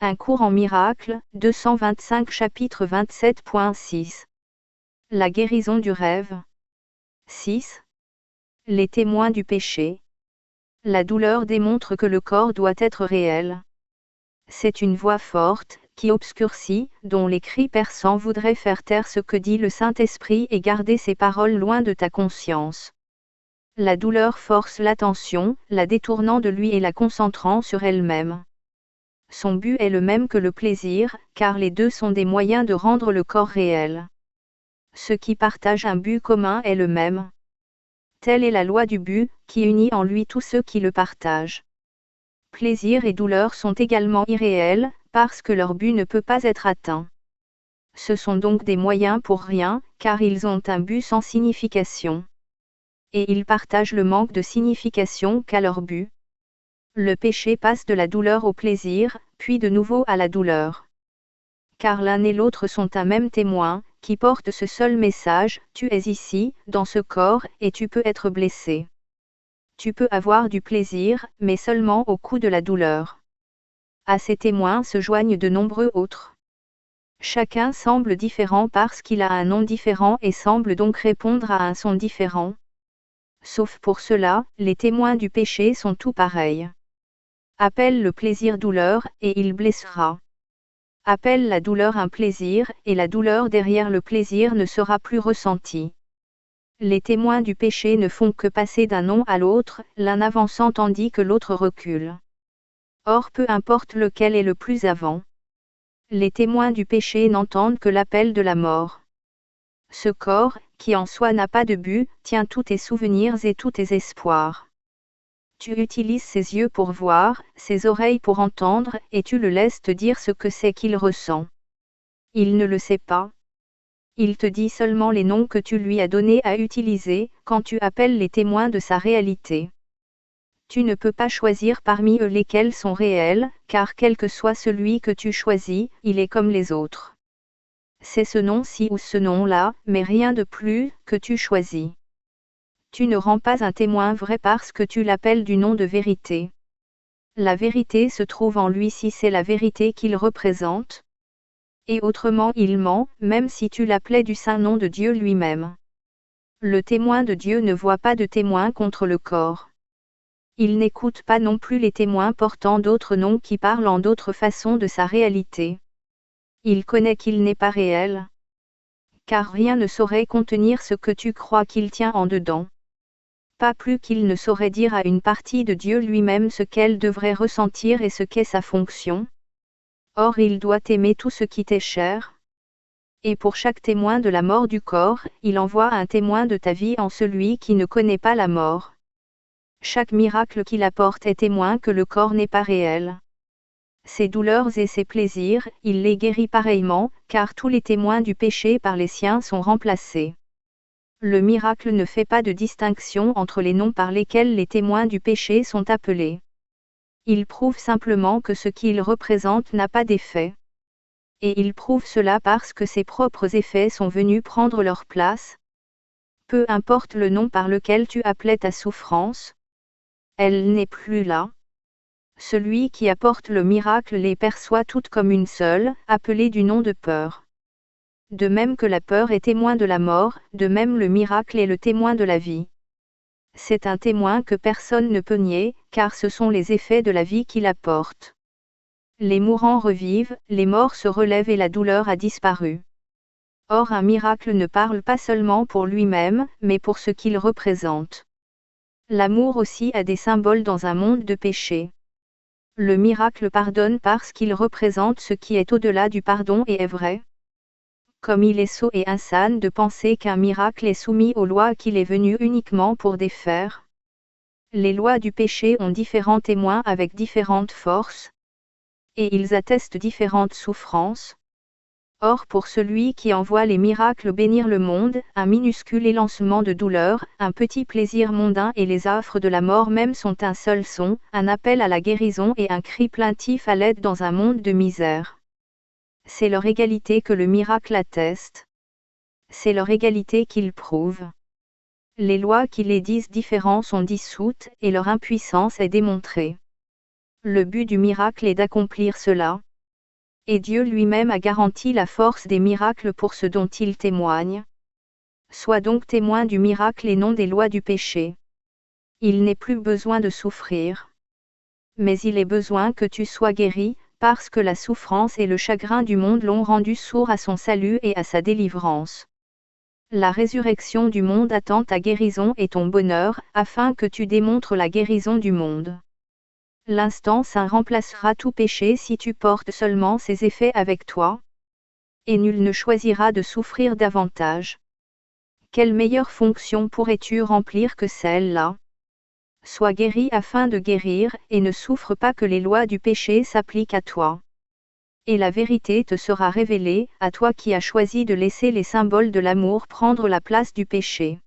Un cours en miracle, 225 chapitre 27.6. La guérison du rêve. 6. Les témoins du péché. La douleur démontre que le corps doit être réel. C'est une voix forte, qui obscurcit, dont les cris perçants voudraient faire taire ce que dit le Saint-Esprit et garder ses paroles loin de ta conscience. La douleur force l'attention, la détournant de lui et la concentrant sur elle-même. Son but est le même que le plaisir, car les deux sont des moyens de rendre le corps réel. Ceux qui partagent un but commun est le même. Telle est la loi du but, qui unit en lui tous ceux qui le partagent. Plaisir et douleur sont également irréels, parce que leur but ne peut pas être atteint. Ce sont donc des moyens pour rien, car ils ont un but sans signification. Et ils partagent le manque de signification qu'a leur but. Le péché passe de la douleur au plaisir, puis de nouveau à la douleur. Car l'un et l'autre sont un même témoin, qui porte ce seul message, tu es ici, dans ce corps, et tu peux être blessé. Tu peux avoir du plaisir, mais seulement au coup de la douleur. À ces témoins se joignent de nombreux autres. Chacun semble différent parce qu'il a un nom différent et semble donc répondre à un son différent. Sauf pour cela, les témoins du péché sont tous pareils. Appelle le plaisir douleur, et il blessera. Appelle la douleur un plaisir, et la douleur derrière le plaisir ne sera plus ressentie. Les témoins du péché ne font que passer d'un nom à l'autre, l'un avançant tandis que l'autre recule. Or peu importe lequel est le plus avant. Les témoins du péché n'entendent que l'appel de la mort. Ce corps, qui en soi n'a pas de but, tient tous tes souvenirs et tous tes espoirs. Tu utilises ses yeux pour voir, ses oreilles pour entendre, et tu le laisses te dire ce que c'est qu'il ressent. Il ne le sait pas. Il te dit seulement les noms que tu lui as donnés à utiliser, quand tu appelles les témoins de sa réalité. Tu ne peux pas choisir parmi eux lesquels sont réels, car quel que soit celui que tu choisis, il est comme les autres. C'est ce nom-ci ou ce nom-là, mais rien de plus, que tu choisis. Tu ne rends pas un témoin vrai parce que tu l'appelles du nom de vérité. La vérité se trouve en lui si c'est la vérité qu'il représente. Et autrement il ment, même si tu l'appelais du saint nom de Dieu lui-même. Le témoin de Dieu ne voit pas de témoin contre le corps. Il n'écoute pas non plus les témoins portant d'autres noms qui parlent en d'autres façons de sa réalité. Il connaît qu'il n'est pas réel. Car rien ne saurait contenir ce que tu crois qu'il tient en dedans. Pas plus qu'il ne saurait dire à une partie de Dieu lui-même ce qu'elle devrait ressentir et ce qu'est sa fonction. Or il doit aimer tout ce qui t'est cher. Et pour chaque témoin de la mort du corps, il envoie un témoin de ta vie en celui qui ne connaît pas la mort. Chaque miracle qu'il apporte est témoin que le corps n'est pas réel. Ses douleurs et ses plaisirs, il les guérit pareillement, car tous les témoins du péché par les siens sont remplacés. Le miracle ne fait pas de distinction entre les noms par lesquels les témoins du péché sont appelés. Il prouve simplement que ce qu'il représente n'a pas d'effet. Et il prouve cela parce que ses propres effets sont venus prendre leur place. Peu importe le nom par lequel tu appelais ta souffrance, elle n'est plus là. Celui qui apporte le miracle les perçoit toutes comme une seule, appelée du nom de peur. De même que la peur est témoin de la mort, de même le miracle est le témoin de la vie. C'est un témoin que personne ne peut nier, car ce sont les effets de la vie qu'il apporte. Les mourants revivent, les morts se relèvent et la douleur a disparu. Or un miracle ne parle pas seulement pour lui-même, mais pour ce qu'il représente. L'amour aussi a des symboles dans un monde de péché. Le miracle pardonne parce qu'il représente ce qui est au-delà du pardon et est vrai. Comme il est sot et insane de penser qu'un miracle est soumis aux lois qu'il est venu uniquement pour défaire. Les lois du péché ont différents témoins avec différentes forces. Et ils attestent différentes souffrances. Or pour celui qui envoie les miracles bénir le monde, un minuscule élancement de douleur, un petit plaisir mondain et les affres de la mort même sont un seul son, un appel à la guérison et un cri plaintif à l'aide dans un monde de misère. C'est leur égalité que le miracle atteste. C'est leur égalité qu'il prouve. Les lois qui les disent différents sont dissoutes, et leur impuissance est démontrée. Le but du miracle est d'accomplir cela. Et Dieu lui-même a garanti la force des miracles pour ce dont il témoigne. Sois donc témoin du miracle et non des lois du péché. Il n'est plus besoin de souffrir. Mais il est besoin que tu sois guéri, parce que la souffrance et le chagrin du monde l'ont rendu sourd à son salut et à sa délivrance. La résurrection du monde attend ta guérison et ton bonheur, afin que tu démontres la guérison du monde. L'instant saint remplacera tout péché si tu portes seulement ses effets avec toi. Et nul ne choisira de souffrir davantage. Quelle meilleure fonction pourrais-tu remplir que celle-là? Sois guéri afin de guérir, et ne souffre pas que les lois du péché s'appliquent à toi. Et la vérité te sera révélée, à toi qui as choisi de laisser les symboles de l'amour prendre la place du péché.